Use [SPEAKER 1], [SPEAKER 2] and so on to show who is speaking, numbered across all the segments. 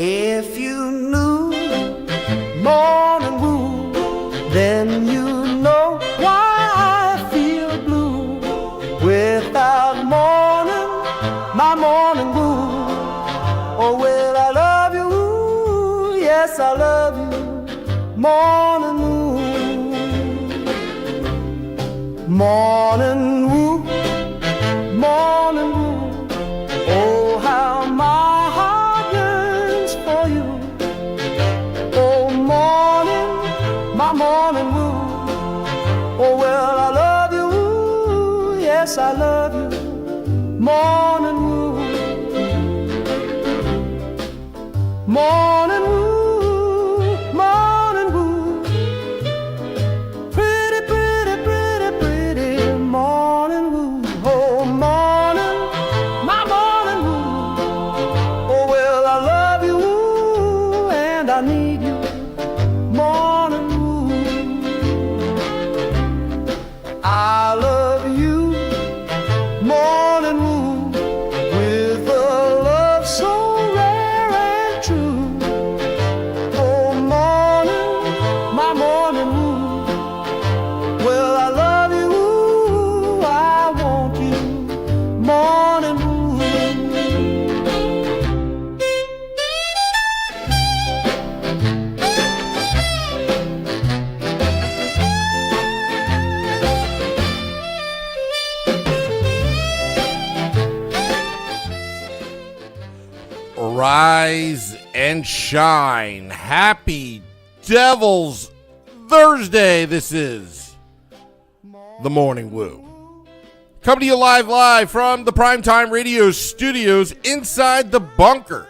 [SPEAKER 1] If you knew morning wood, then you know why I feel blue. Without morning, my morning wood. Oh, well, I love you, yes, I love you, morning wood. Morning wood, morning wood. Oh, how my heart yearns for you. Oh, morning, my morning wood. Oh, well, I love you, yes, I love you, morning wood. Morning wood, morning wood. Pretty, pretty, pretty, pretty morning wood. Oh, morning, my morning wood. Oh, well, I love you and I need you, morning wood. I love you, morning wood, with a love so rare and true. Oh, morning, my morning wood. Well, I love you, I want you, morning wood.
[SPEAKER 2] Rise and shine. Happy Devil's Thursday. This is the Morning Woo. Coming to you live from the Primetime Radio studios inside the bunker.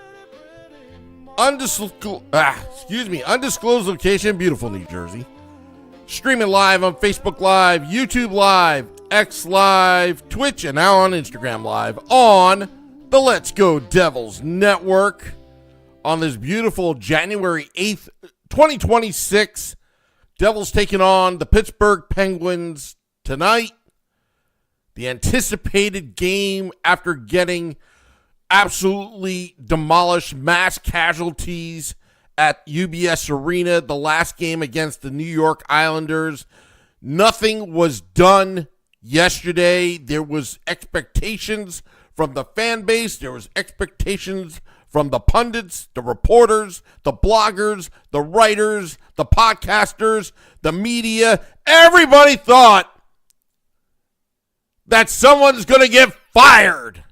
[SPEAKER 2] Undisclosed location, beautiful New Jersey. Streaming live on Facebook Live, YouTube Live, X Live, Twitch, and now on Instagram Live on the Let's Go Devils Network on this beautiful January 8th, 2026. Devils taking on the Pittsburgh Penguins tonight. The anticipated game after getting absolutely demolished, mass casualties at UBS Arena, the last game against the New York Islanders. Nothing was done yesterday. There was expectations from the fan base. There was expectations from the pundits, the reporters, the bloggers, the writers, the podcasters, the media. Everybody thought that someone's going to get fired.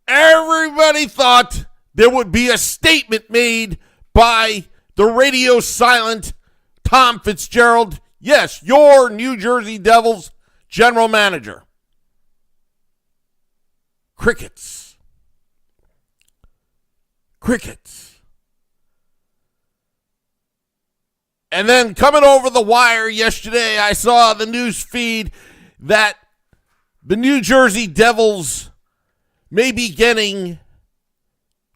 [SPEAKER 2] Everybody thought there would be a statement made by the radio silent Tom Fitzgerald. Yes, your New Jersey Devils general manager. Crickets. And then coming over the wire yesterday, I saw the news feed that the New Jersey Devils may be getting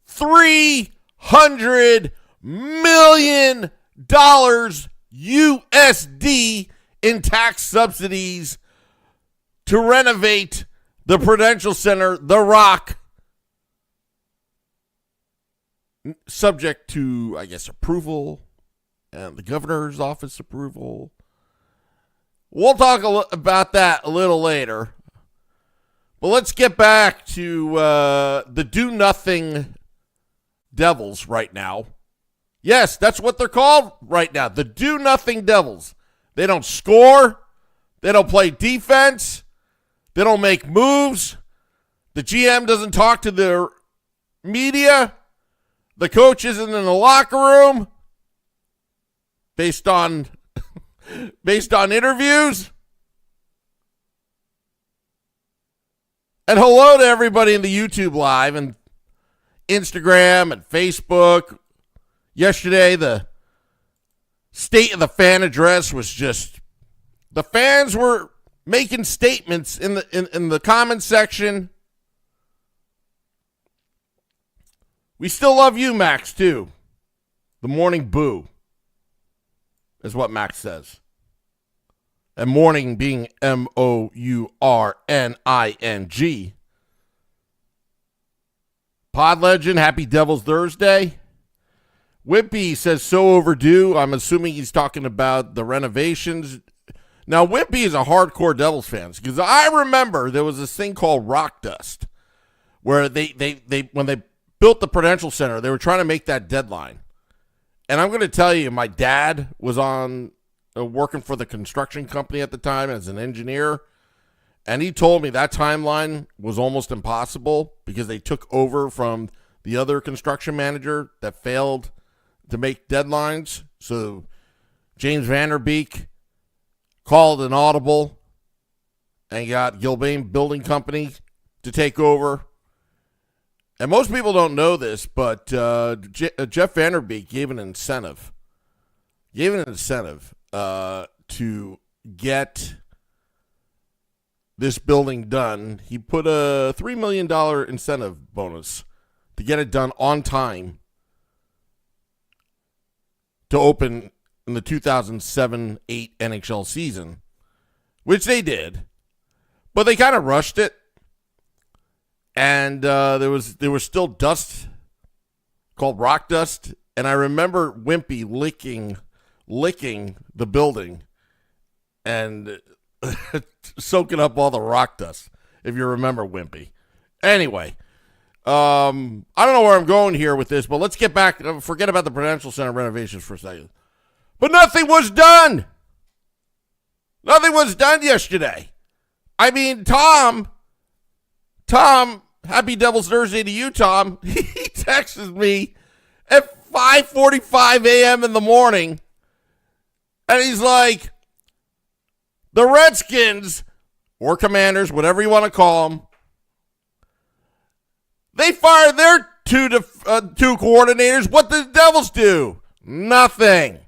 [SPEAKER 2] $300 million USD in tax subsidies to renovate the Prudential Center, The Rock, subject to, I guess, approval and the governor's office approval. We'll talk about that a little later. But let's get back to the do-nothing Devils right now. Yes, that's what they're called right now, the do-nothing Devils. They don't score. They don't play defense. They don't make moves. The GM doesn't talk to the media. The coach isn't in the locker room based on interviews. And hello to everybody in the YouTube Live and Instagram and Facebook. Yesterday, the state of the fan address was just, the fans were making statements in the comment section. We still love you, Max, too. The morning boo is what Max says. and morning being Mourning. Pod Legend, happy Devil's Thursday. Wimpy says so overdue. I'm assuming he's talking about the renovations. Now, Wimpy is a hardcore Devils fan because I remember there was this thing called rock dust where they when they built the Prudential Center, they were trying to make that deadline. And I'm going to tell you, my dad was on working for the construction company at the time as an engineer, and he told me that timeline was almost impossible because they took over from the other construction manager that failed to make deadlines. So James Vanderbeek called an audible and got Gilbane Building Company to take over. And most people don't know this, but Jeff Vanderbeek gave an incentive. To get this building done. He put a $3 million incentive bonus to get it done on time to open in the 2007-8 NHL season, which they did, but they kind of rushed it, and there was still dust called rock dust, and I remember Wimpy licking the building and soaking up all the rock dust, if you remember Wimpy. Anyway, I don't know where I'm going here with this, but let's get back. Forget about the Prudential Center renovations for a second. But nothing was done. Nothing was done yesterday. I mean, Tom, happy Devil's Thursday to you, Tom. He texts me at 5:45 a.m. in the morning, and he's like, the Redskins, or Commanders, whatever you want to call them, they fired their two coordinators. What did the Devils do? Nothing.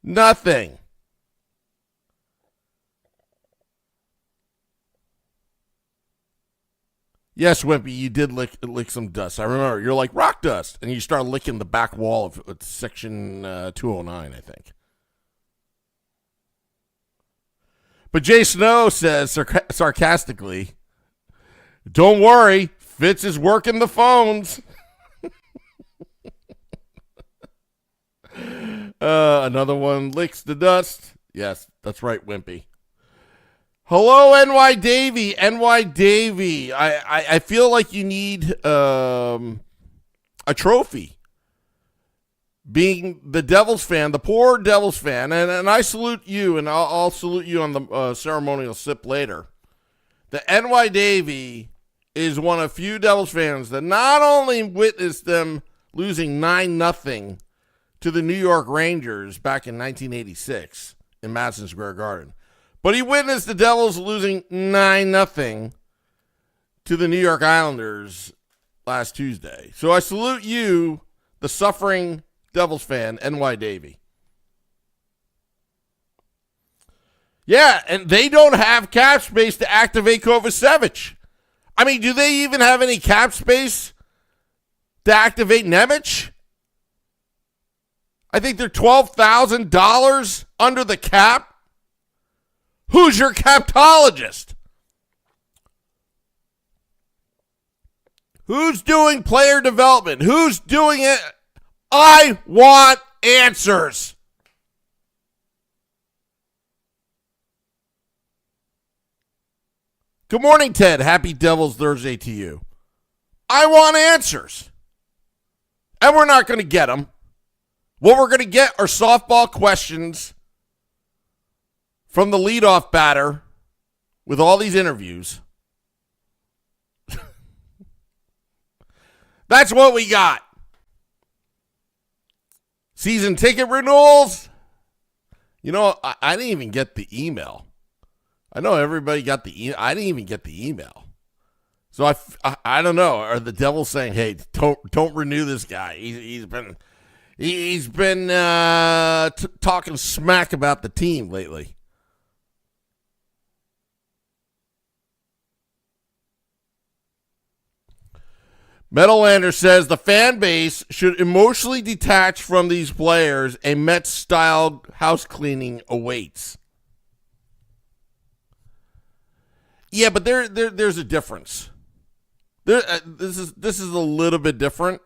[SPEAKER 2] Nothing. Yes, Wimpy, you did lick some dust. I remember. You're like, rock dust. And you start licking the back wall of section 209, I think. But Jay Snow says sarcastically, don't worry, Fitz is working the phones. Another one licks the dust. Yes, that's right, Wimpy. Hello, NY Davy. NY Davy. I feel like you need a trophy. Being the Devils fan, the poor Devils fan, and I salute you, and I'll salute you on the ceremonial sip later. The NY Davy is one of few Devils fans that not only witnessed them losing 9-0 to the New York Rangers back in 1986 in Madison Square Garden, but he witnessed the Devils losing 9-0 to the New York Islanders last Tuesday. So I salute you, the suffering Devils fan, NY Davy. Yeah, and they don't have cap space to activate Kovacevic. I mean, do they even have any cap space to activate Nemec? I think they're $12,000 under the cap. Who's your captologist? Who's doing player development? Who's doing it? I want answers. Good morning, Ted. Happy Devil's Thursday to you. I want answers. And we're not going to get them. What we're going to get are softball questions from the leadoff batter with all these interviews. That's what we got. Season ticket renewals. You know, I didn't even get the email. I know everybody got the email. I didn't even get the email. So I don't know. Are the Devils saying, "Hey, don't renew this guy? He's been talking smack about the team lately." Meadowlander says the fan base should emotionally detach from these players. A Mets-style house cleaning awaits. Yeah, but there's a difference. This is a little bit different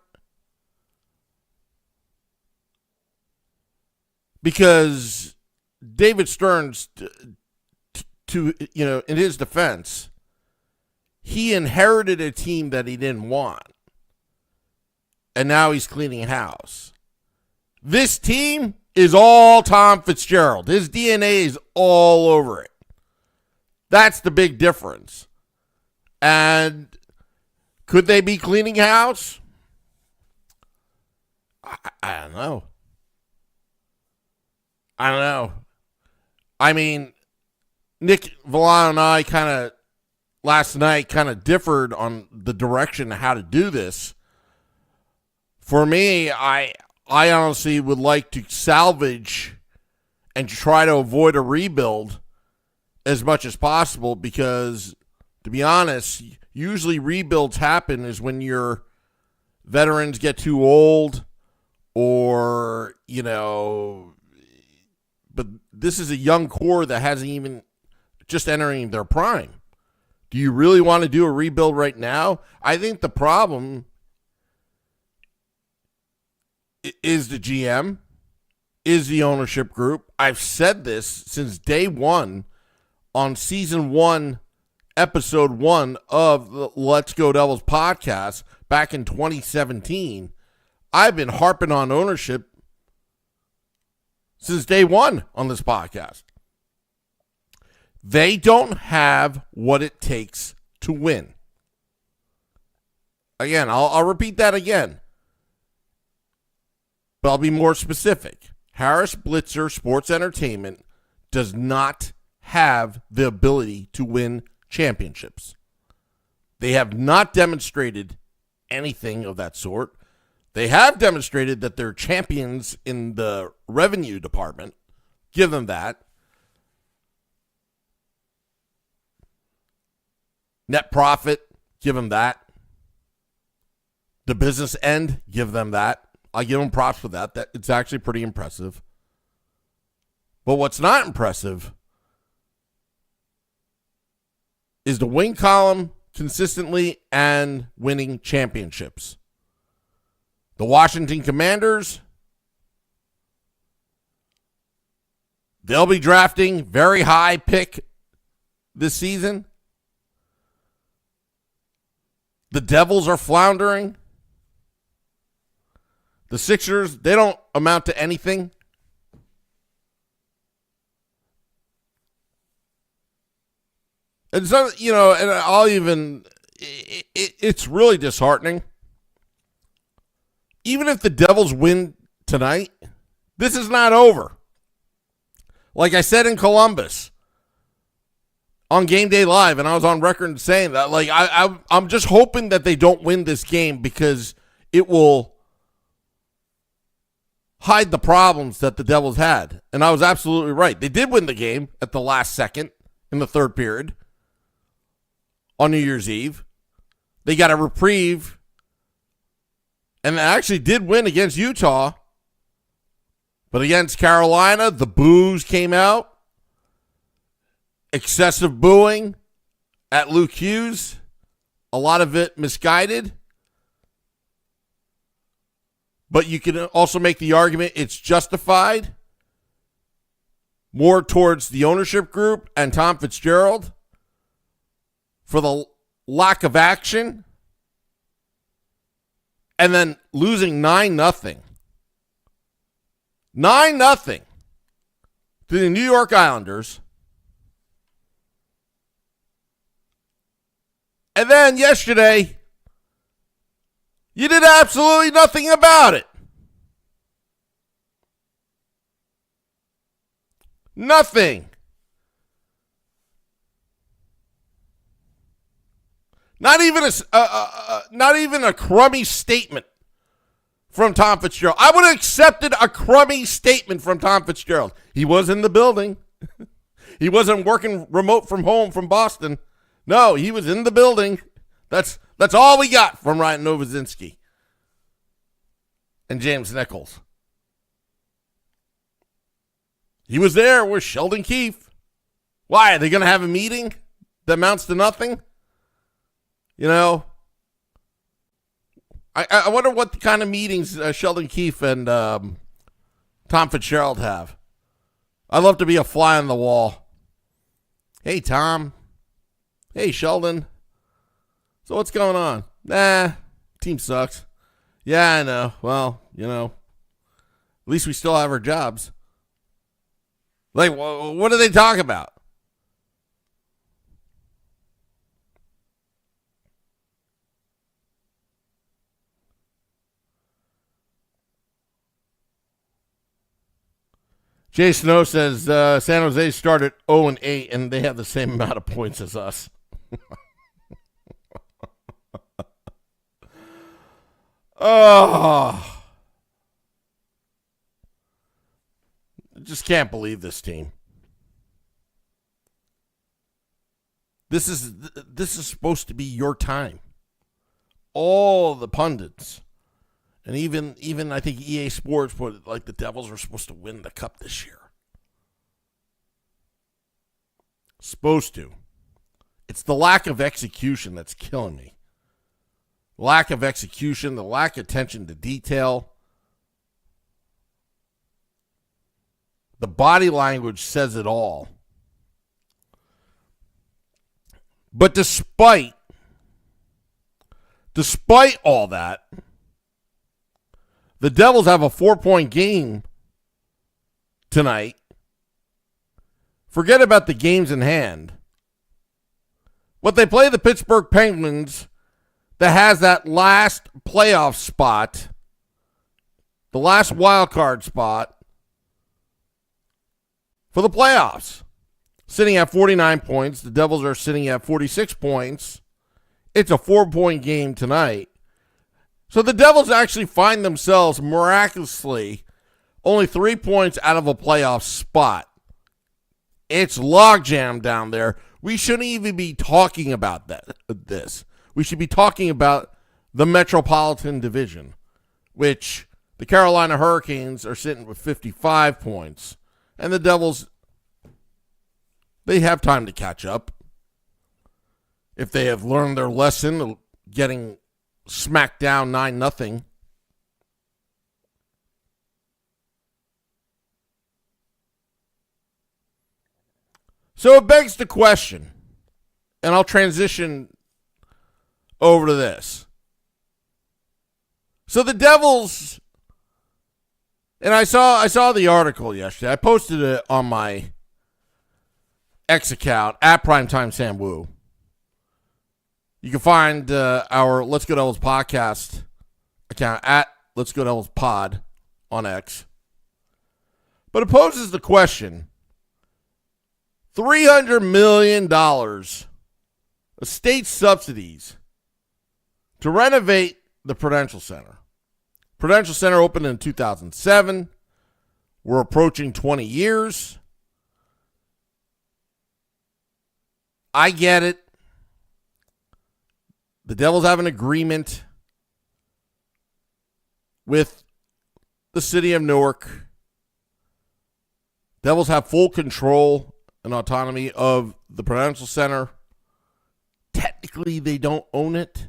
[SPEAKER 2] because David Stearns, in his defense, he inherited a team that he didn't want, and now he's cleaning house. This team is all Tom Fitzgerald. His DNA is all over it. That's the big difference. And could they be cleaning house? I don't know. I mean, Nick Villano and I last night differed on the direction of how to do this. For me, I honestly would like to salvage and try to avoid a rebuild as much as possible because, to be honest, usually rebuilds happen is when your veterans get too old or, but this is a young core that hasn't even just entering their prime. Do you really want to do a rebuild right now? I think the problem is the GM, is the ownership group. I've said this since day one on season 1, episode 1 of the Let's Go Devils podcast back in 2017. I've been harping on ownership since day one on this podcast. They don't have what it takes to win. Again, I'll repeat that again, but I'll be more specific. Harris Blitzer Sports Entertainment does not have the ability to win championships. They have not demonstrated anything of that sort. They have demonstrated that they're champions in the revenue department. Give them that. Net profit, give them that. The business end, give them that. I give them props for that. It's actually pretty impressive. But what's not impressive is the win column consistently and winning championships. The Washington Commanders, they'll be drafting very high pick this season. The Devils are floundering. The Sixers, they don't amount to anything. And so, and I'll even, it's really disheartening. Even if the Devils win tonight, this is not over. Like I said in Columbus on Game Day Live, and I was on record saying that, I'm just hoping that they don't win this game because it will hide the problems that the Devils had. And I was absolutely right. They did win the game at the last second in the third period on New Year's Eve. They got a reprieve and they actually did win against Utah. But against Carolina, the boos came out. Excessive booing at Luke Hughes. A lot of it misguided. But you can also make the argument it's justified more towards the ownership group and Tom Fitzgerald for the lack of action. And then losing 9-0. 9-0 to the New York Islanders. And then yesterday, you did absolutely nothing about it. Nothing. Not even a crummy statement from Tom Fitzgerald. I would have accepted a crummy statement from Tom Fitzgerald. He was in the building. He wasn't working remote from home from Boston. No, he was in the building. That's all we got from Ryan Novozinski and James Nichols. He was there with Sheldon Keefe. Why? Are they going to have a meeting that amounts to nothing? You know, I wonder what kind of meetings Sheldon Keefe and Tom Fitzgerald have. I'd love to be a fly on the wall. Hey, Tom. Hey, Sheldon. So what's going on? Nah, team sucks. Yeah, I know. Well, you know, at least we still have our jobs. Like, what do they talk about? Jay Snow says San Jose started 0-8 and they have the same amount of points as us. Oh, I just can't believe this team. This is supposed to be your time. All the pundits, and even I think EA Sports put it like the Devils are supposed to win the cup this year. Supposed to. It's the lack of execution that's killing me. Lack of execution, the lack of attention to detail. The body language says it all. But despite all that, the Devils have a 4-point game tonight. Forget about the games in hand. But they play the Pittsburgh Penguins that has that last playoff spot, the last wild card spot for the playoffs. Sitting at 49 points. The Devils are sitting at 46 points. It's a 4-point game tonight. So the Devils actually find themselves miraculously only 3 points out of a playoff spot. It's logjam down there. We shouldn't even be talking about this. We should be talking about the Metropolitan Division, which the Carolina Hurricanes are sitting with 55 points. And the Devils, they have time to catch up. If they have learned their lesson of getting smacked down 9-0. So it begs the question, and I'll transition over to this. So the Devils, and I saw the article yesterday. I posted it on my X account at Primetime Sam Wu. You can find our Let's Go Devils podcast account at Let's Go Devils Pod on X. But it poses the question, $300 million of state subsidies to renovate the Prudential Center. Prudential Center opened in 2007. We're approaching 20 years. I get it. The Devils have an agreement with the city of Newark. Devils have full control and autonomy of the Prudential Center. Technically, they don't own it.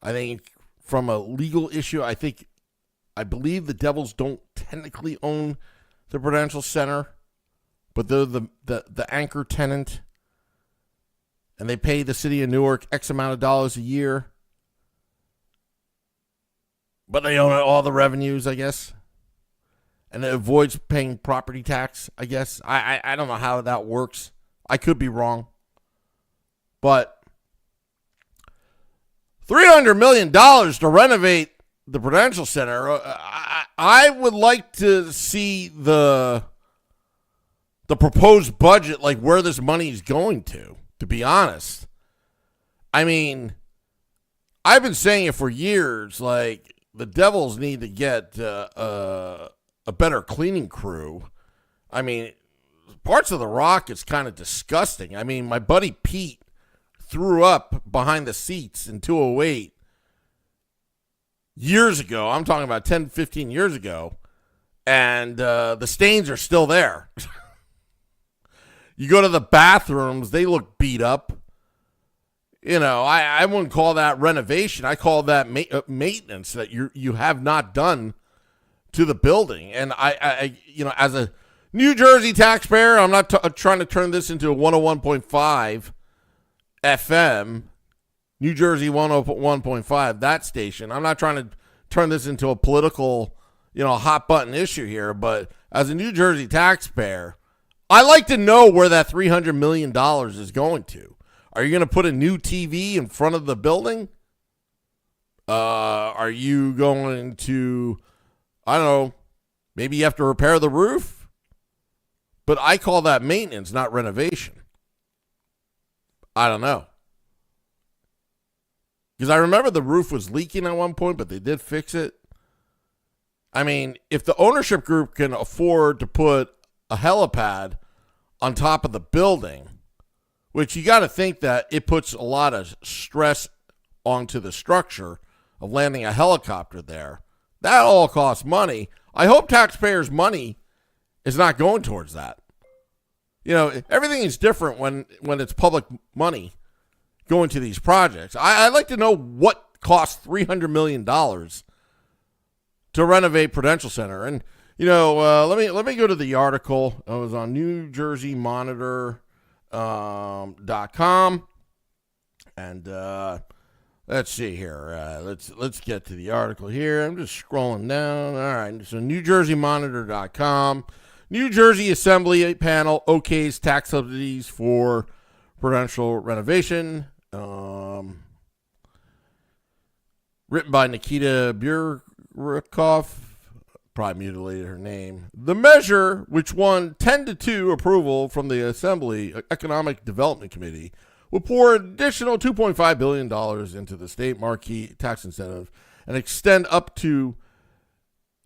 [SPEAKER 2] I think from a legal issue, I believe the Devils don't technically own the Prudential Center, but they're the anchor tenant, and they pay the city of Newark X amount of dollars a year. But they own all the revenues, I guess. And it avoids paying property tax, I guess. I don't know how that works. I could be wrong. But $300 million to renovate the Prudential Center. I would like to see the proposed budget, like where this money is going to be honest. I mean, I've been saying it for years, like the Devils need to get a better cleaning crew. I mean, parts of the Rock is kind of disgusting. I mean, my buddy Pete threw up behind the seats in 208 years ago. I'm talking about 10, 15 years ago. And the stains are still there. You go to the bathrooms, they look beat up. You know, I wouldn't call that renovation. I call that maintenance that you have not done to the building. And I you know, as a New Jersey taxpayer, I'm not trying to turn this into a 101.5 FM, New Jersey 101.5, that station. I'm not trying to turn this into a political, you know, hot button issue here. But as a New Jersey taxpayer, I like to know where that $300 million is going to. Are you going to put a new TV in front of the building? Are you going to, I don't know, maybe you have to repair the roof? But I call that maintenance, not renovation. I don't know. Because I remember the roof was leaking at one point, but they did fix it. I mean, if the ownership group can afford to put a helipad on top of the building, which you got to think that it puts a lot of stress onto the structure of landing a helicopter there, that all costs money. I hope taxpayers' money is not going towards that. You know, everything is different when it's public money going to these projects. I'd like to know what costs $300 million to renovate Prudential Center. And, you know, let me go to the article. It was on NewJerseyMonitor.com. And let's see here. Let's get to the article here. I'm just scrolling down. All right. So NewJerseyMonitor.com. New Jersey Assembly Panel okays tax subsidies for Prudential renovation. Written by Nikita Burikoff. Probably mutilated her name. The measure, which won 10-2 approval from the Assembly Economic Development Committee, will pour an additional $2.5 billion into the state marquee tax incentive and extend up to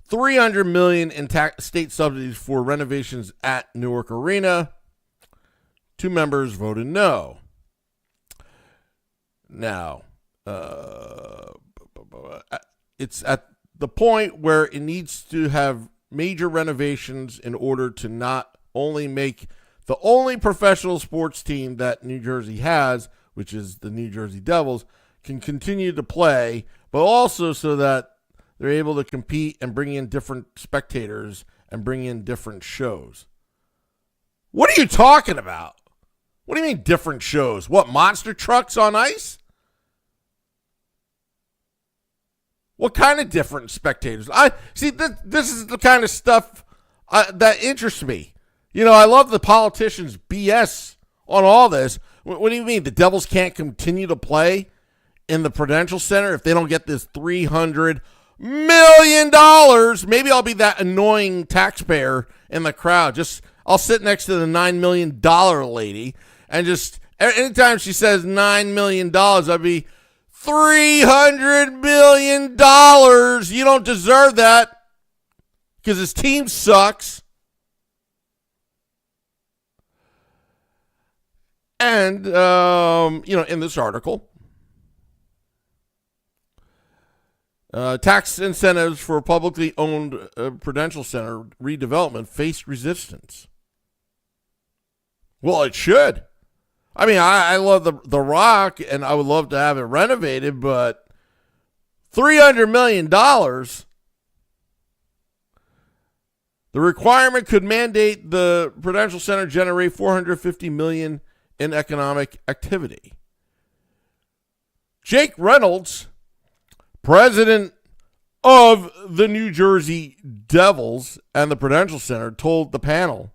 [SPEAKER 2] $300 million in state subsidies for renovations at Newark Arena. 2 members voted no. Now, it's at the point where it needs to have major renovations in order to not only make the only professional sports team that New Jersey has, which is the New Jersey Devils, can continue to play, but also so that they're able to compete and bring in different spectators and bring in different shows. What are you talking about? What do you mean different shows? What, monster trucks on ice? What kind of different spectators? I see. This is the kind of stuff that interests me. You know, I love the politicians' BS on all this. What do you mean? The Devils can't continue to play in the Prudential Center if they don't get this $300 million? Maybe I'll be that annoying taxpayer in the crowd. I'll sit next to the $9 million lady and just anytime she says $9 million, I'll be $300 million. You don't deserve that because his team sucks. And, you know, in this article, tax incentives for publicly owned Prudential Center redevelopment face resistance. Well, it should. I mean, I love the Rock, and I would love to have it renovated, but $300 million, the requirement could mandate the Prudential Center generate $450 million in economic activity. Jake Reynolds, president of the New Jersey Devils and the Prudential Center, told the panel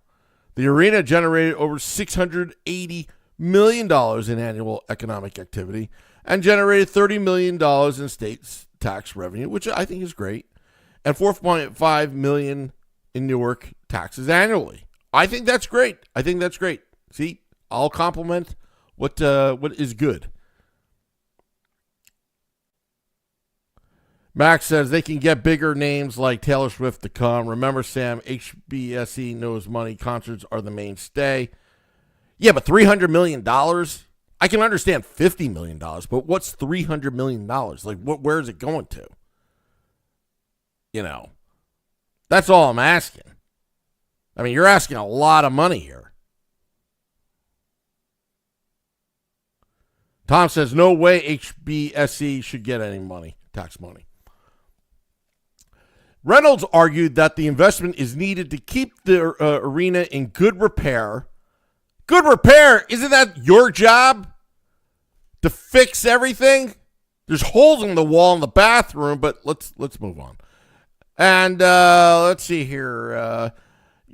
[SPEAKER 2] the arena generated over $680 million in annual economic activity and generated $30 million in state tax revenue, which I think is great, and $4.5 million in Newark taxes annually. I think that's great. See, I'll compliment what is good. Max says they can get bigger names like Taylor Swift to come. Remember, Sam, HBSE knows money. Concerts are the mainstay. Yeah, but $300 million? I can understand $50 million, but what's $300 million? Like, where is it going to? You know, that's all I'm asking. I mean, you're asking a lot of money here. Tom says, no way HBSE should get any money, tax money. Reynolds argued that the investment is needed to keep the arena in good repair. Good repair? Isn't that your job? To fix everything? There's holes in the wall in the bathroom, but let's move on. And let's see here.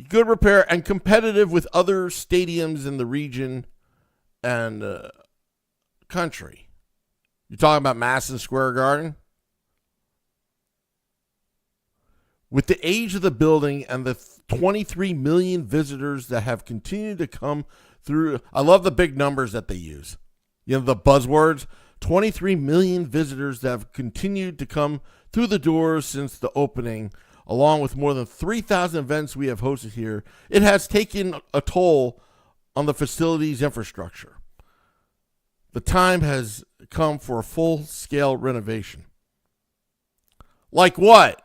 [SPEAKER 2] Good repair and competitive with other stadiums in the region and country. You talking about Madison Square Garden? With the age of the building and the 23 million visitors that have continued to come through, I love the big numbers that they use. You know, the buzzwords, 23 million visitors that have continued to come through the doors since the opening, along with more than 3,000 events we have hosted here. It has taken a toll on the facility's infrastructure. The time has come for a full-scale renovation. Like what?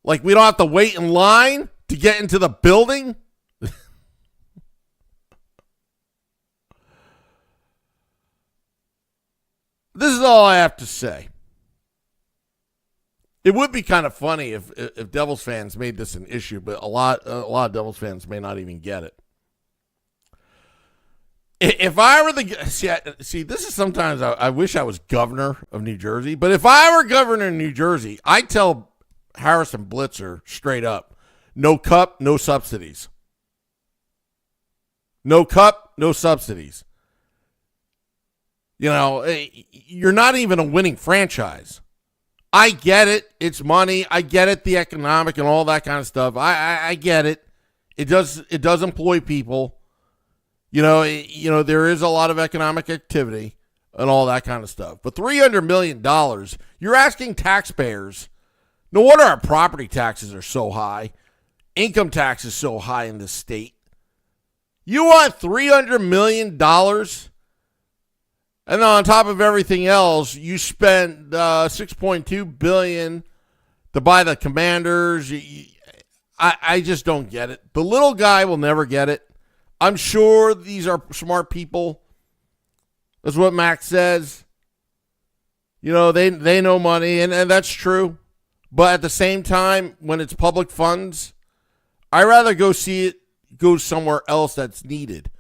[SPEAKER 2] Like we don't have to wait in line to get into the building? This is all I have to say. It would be kind of funny if Devils fans made this an issue, but a lot of Devils fans may not even get it. If I were see, this is sometimes I wish I was governor of New Jersey, but if I were governor of New Jersey, I'd tell Harrison Blitzer straight up, no cup, no subsidies. No cup, no subsidies. You know, you're not even a winning franchise. I get it. It's money. I get it. The economic and all that kind of stuff. I get it. It does employ people. You know, there is a lot of economic activity and all that kind of stuff. But $300 million, you're asking taxpayers. No wonder our property taxes are so high. Income tax is so high in this state. You want $300 million? And then on top of everything else, you spent $6.2 billion to buy the Commanders. I just don't get it. The little guy will never get it. I'm sure these are smart people. That's what Max says. You know, they know money, and that's true. But at the same time, when it's public funds, I'd rather go see it go somewhere else that's needed.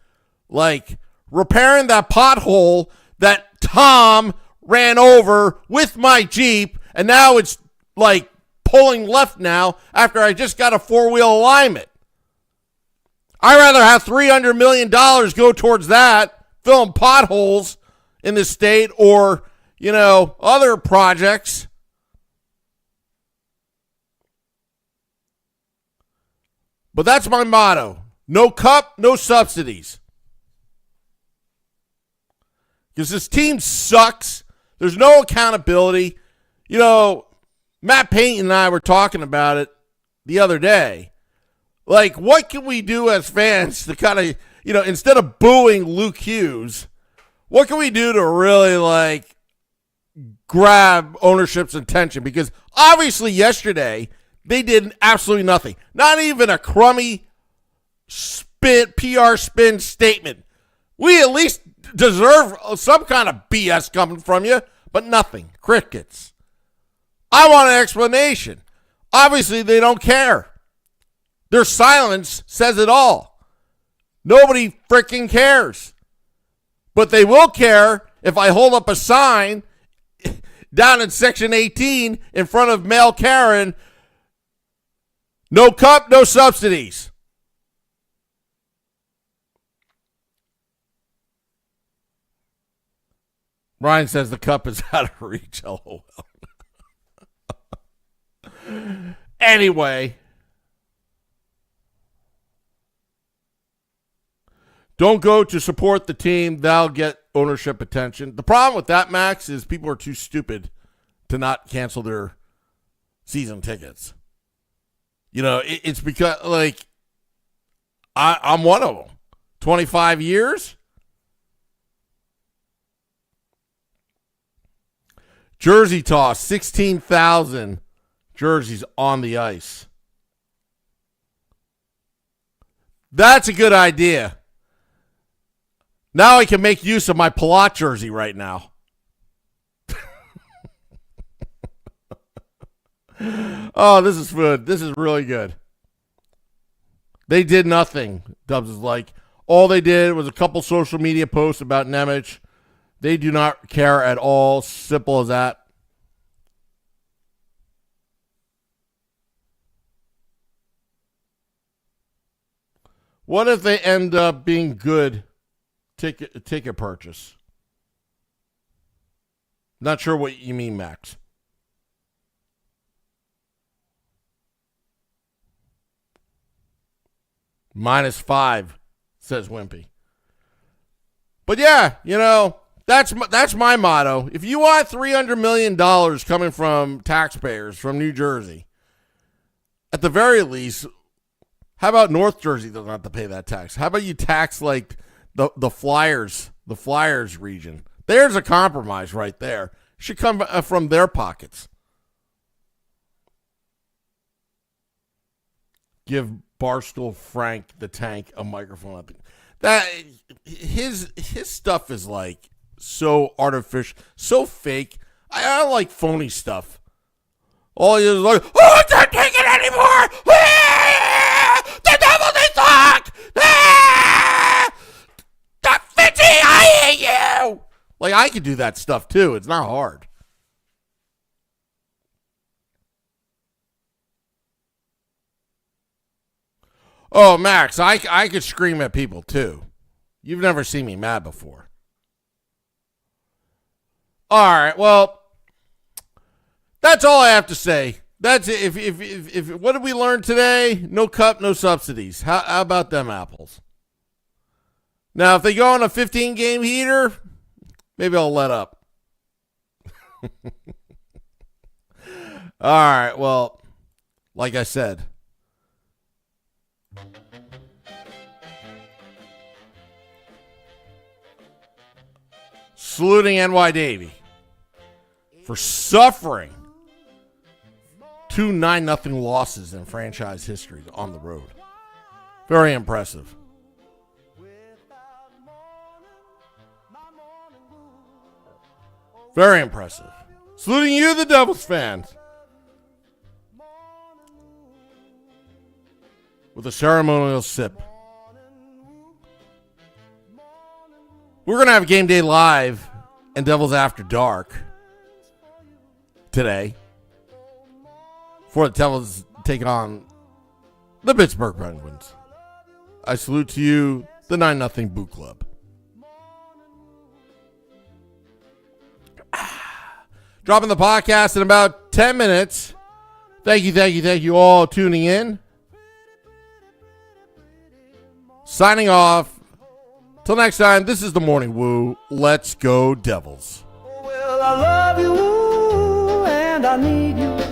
[SPEAKER 2] Like repairing that pothole that Tom ran over with my Jeep, and now it's like pulling left now after I just got a four-wheel alignment. I'd rather have $300 million go towards that, filling potholes in the state, or, you know, other projects. But that's my motto. No cup, no subsidies. Because this team sucks. There's no accountability. You know, Matt Payton and I were talking about it the other day. Like, what can we do as fans to kind of, you know, instead of booing Luke Hughes, what can we do to really, like, grab ownership's attention? Because obviously yesterday, they did absolutely nothing. Not even a crummy PR spin statement. We at least deserve some kind of BS coming from you, but nothing. Crickets. I want an explanation. Obviously, they don't care. Their silence says it all. Nobody freaking cares. But they will care if I hold up a sign down in Section 18 in front of Mel Karen. No cup, no subsidies. Ryan says the cup is out of reach. LOL. Anyway. Don't go to support the team. That'll get ownership attention. The problem with that, Max, is people are too stupid to not cancel their season tickets. You know, it's because, like, I'm one of them. 25 years? Jersey toss, 16,000 jerseys on the ice. That's a good idea. Now I can make use of my Palat jersey right now. Oh, this is good. This is really good. They did nothing. Dubs is like, all they did was a couple social media posts about Nemec. They do not care at all. Simple as that. What if they end up being good ticket purchase? Not sure what you mean, Max. -5, says Wimpy. But yeah, that's my motto. If you want $300 million coming from taxpayers from New Jersey, at the very least, how about North Jersey doesn't have to pay that tax? How about you tax like the Flyers region? There's a compromise right there. Should come from their pockets. Give Barstool Frank the Tank a microphone. That his stuff is like so artificial, so fake. I don't like phony stuff. All he is like, I can't take it anymore. The devil they talk. The Fitzy, I hate you. Like I could do that stuff too. It's not hard. Oh, Max, I could scream at people too. You've never seen me mad before. All right, well, that's all I have to say. That's it. If what did we learn today? No cup, no subsidies. How about them apples? Now, if they go on a 15-game heater, maybe I'll let up. All right, well, like I said, saluting NY Davy for suffering 2 9-0 losses in franchise history on the road. Very impressive. Very impressive. Saluting you, the Devils fans, with a ceremonial sip. We're going to have Game Day Live and Devils After Dark today before the Devils take on the Pittsburgh Penguins. I salute to you, the 9-0 Boot Club. Dropping the podcast in about 10 minutes. Thank you all tuning in. Signing off. Till next time, this is the Morning Woo. Let's go, Devils.
[SPEAKER 1] Well, I love you and I need you.